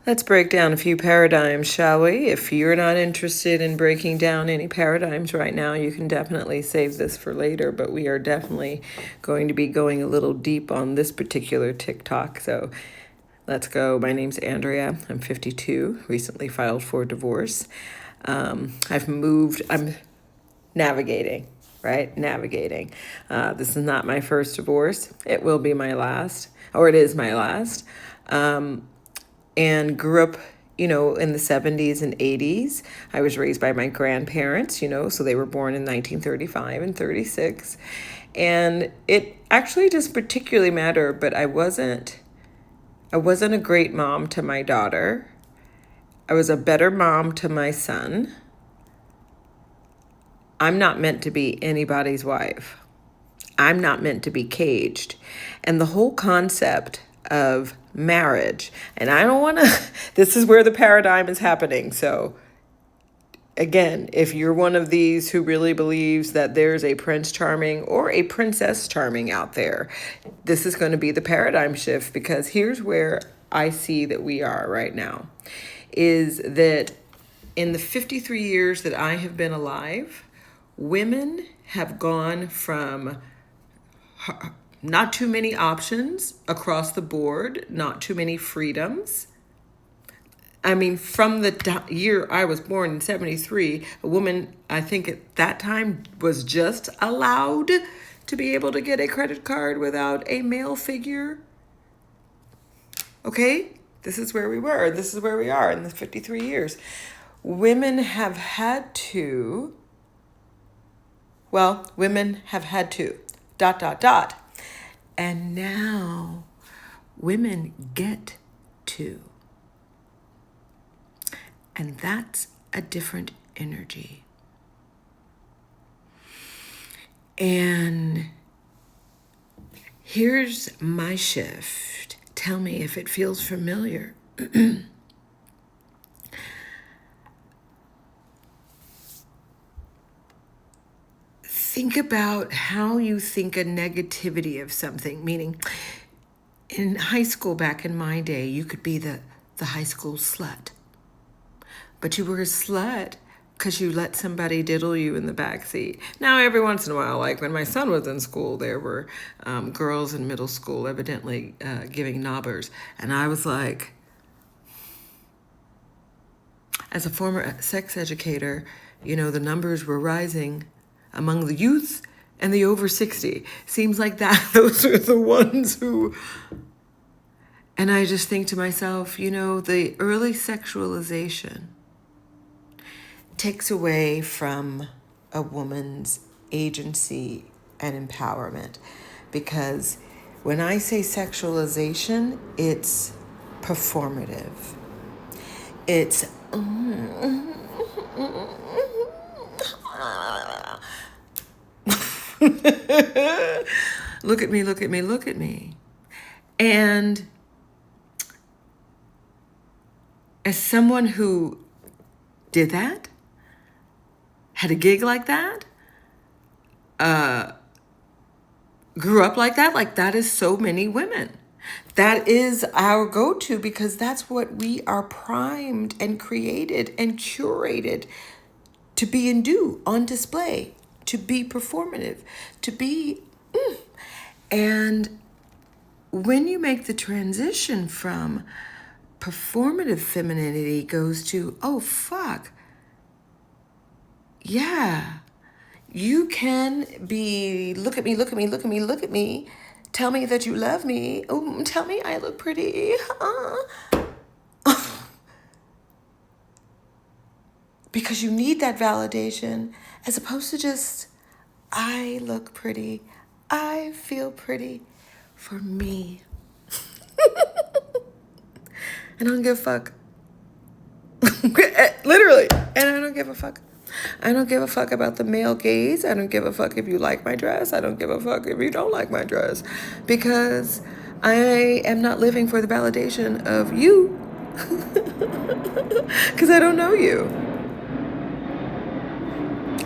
Let's break down a few paradigms, shall we? If you're not interested in breaking down any paradigms right now, you can definitely save this for later, but we are definitely going to be going a little deep on this particular TikTok. So let's go. My name's Andrea. I'm 52, recently filed for divorce. I've moved, I'm navigating, right? Navigating. This is not my first divorce. It will be my last, or it is my last. And grew up, in the 70s and 80s. I was raised by my grandparents, so they were born in 1935 and 36. And it actually doesn't particularly matter, but I wasn't a great mom to my daughter. I was a better mom to my son. I'm not meant to be anybody's wife. I'm not meant to be caged. And the whole concept of marriage, and I don't want to, this is where the paradigm is happening. So, again, if you're one of these who really believes that there's a Prince Charming or a Princess Charming out there, this is going to be the paradigm shift, because here's where I see that we are right now, is that in the 53 years that I have been alive, women have gone from not too many options across the board, not too many freedoms. I mean, from the year I was born in 73, a woman, I think at that time, was just allowed to be able to get a credit card without a male figure. Okay? This is where we were. This is where we are in the 53 years. Women have had to, dot, dot, dot. And now women get to. And that's a different energy. And here's my shift. Tell me if it feels familiar. Think about how you think a negativity of something, meaning in high school back in my day, you could be the high school slut. But you were a slut because you let somebody diddle you in the back seat. Now, every once in a while, like when my son was in school, there were girls in middle school evidently giving knobbers. And I was like, as a former sex educator, the numbers were rising among the youth and the over 60. Seems like that those are the ones who... And I just think to myself, the early sexualization takes away from a woman's agency and empowerment. Because when I say sexualization, it's performative. It's... Look at me, look at me, look at me. And as someone who did that, had a gig like that, grew up like that is so many women. That is our go-to, because that's what we are primed and created and curated to be and do, on display, to be performative, to be... And when you make the transition from performative femininity goes to, oh, fuck, yeah, you can be, look at me, look at me, look at me, look at me, tell me that you love me, oh, tell me I look pretty, because you need that validation, as opposed to just, I look pretty, I feel pretty for me. And I don't give a fuck. Literally. And I don't give a fuck. I don't give a fuck about the male gaze. I don't give a fuck if you like my dress. I don't give a fuck if you don't like my dress. Because I am not living for the validation of you. Because I don't know you.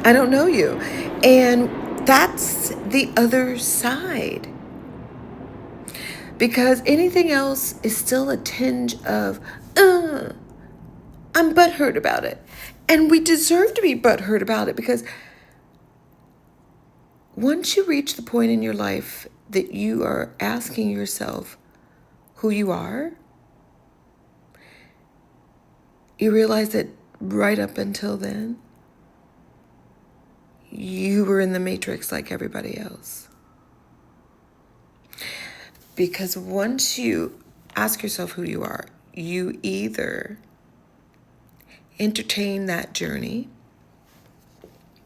I don't know you. And that's the other side. Because anything else is still a tinge of, I'm butthurt about it. And we deserve to be butthurt about it, because once you reach the point in your life that you are asking yourself who you are, you realize that right up until then, you were in the matrix like everybody else. Because once you ask yourself who you are, you either entertain that journey,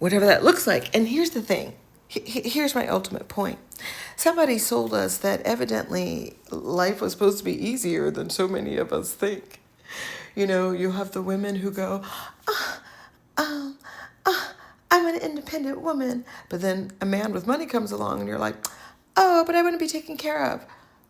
whatever that looks like. And here's the thing. Here's my ultimate point. Somebody sold us that evidently life was supposed to be easier than so many of us think. You know, you have the women who go, I'm an independent woman. But then a man with money comes along and you're like, oh, but I want to be taken care of.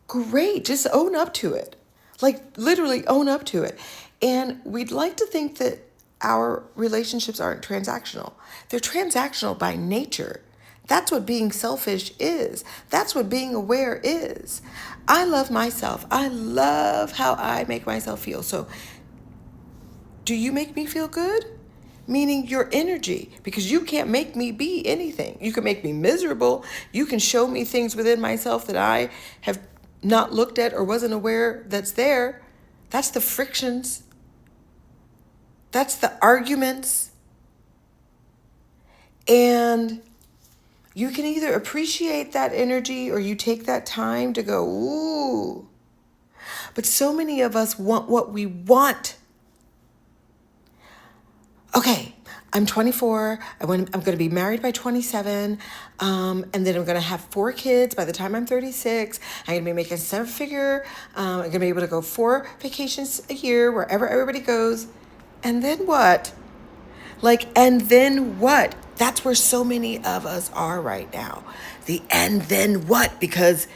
Great, just own up to it. Like literally own up to it. And we'd like to think that our relationships aren't transactional. They're transactional by nature. That's what being selfish is. That's what being aware is. I love myself. I love how I make myself feel. So do you make me feel good? Meaning your energy, because you can't make me be anything. You can make me miserable. You can show me things within myself that I have not looked at or wasn't aware that's there. That's the frictions. That's the arguments. And you can either appreciate that energy or you take that time to go, ooh. But so many of us want what we want. Okay, I'm 24. I'm going to be married by 27. And then I'm going to have 4 kids by the time I'm 36. I'm going to be making 7-figure. I'm going to be able to go 4 vacations a year wherever everybody goes. And then what? And then what? That's where so many of us are right now. The and then what? Because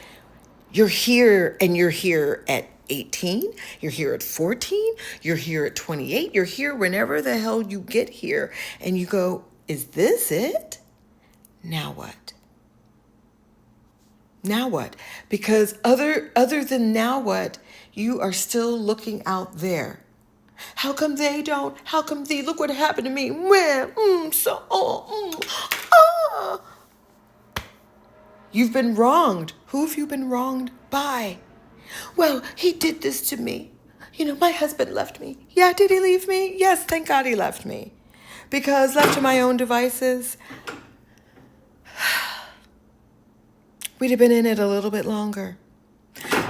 you're here and you're here at 18, you're here at 14, you're here at 28, you're here whenever the hell you get here. And you go, is this it? Now what? Now what? Because other than now what, you are still looking out there. How come they don't? How come they? Look what happened to me. You've been wronged. Who have you been wronged by? Well, he did this to me. You know, my husband left me. Yeah, did he leave me? Yes, thank God he left me. Because left to my own devices, we'd have been in it a little bit longer.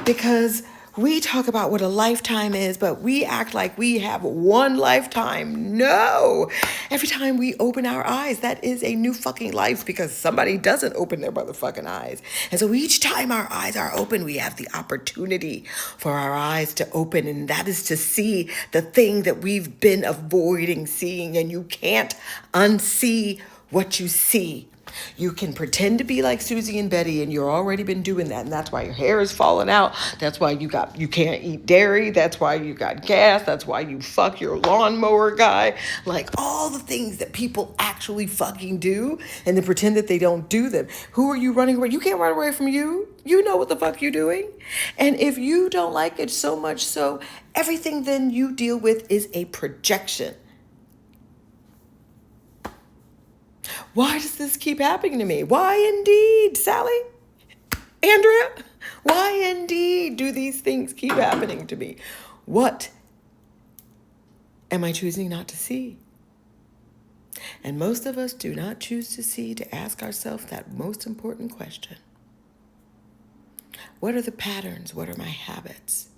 Because we talk about what a lifetime is, but we act like we have one lifetime. No. Every time we open our eyes, that is a new fucking life, because somebody doesn't open their motherfucking eyes. And so each time our eyes are open, we have the opportunity for our eyes to open. And that is to see the thing that we've been avoiding seeing. And you can't unsee what you see. You can pretend to be like Susie and Betty, and you've already been doing that, and that's why your hair is falling out. That's why you can't eat dairy. That's why you got gas. That's why you fuck your lawnmower guy. Like all the things that people actually fucking do, and then pretend that they don't do them. Who are you running away? You can't run away from you. You know what the fuck you're doing. And if you don't like it so much so, everything then you deal with is a projection. Why does this keep happening to me? Why indeed, Sally? Andrea? Why indeed do these things keep happening to me? What am I choosing not to see? And most of us do not choose to see, to ask ourselves that most important question. What are the patterns? What are my habits?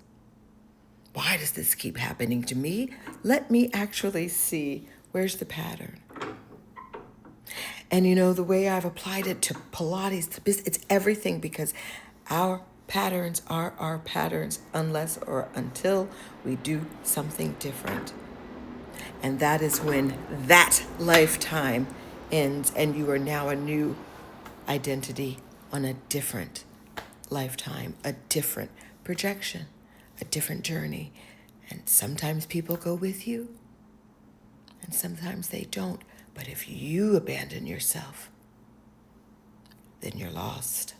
Why does this keep happening to me? Let me actually see, where's the pattern? And you know, the way I've applied it to Pilates, it's everything, because our patterns are our patterns unless or until we do something different. And that is when that lifetime ends and you are now a new identity on a different lifetime, a different projection, a different journey. And sometimes people go with you and sometimes they don't. But if you abandon yourself, then you're lost.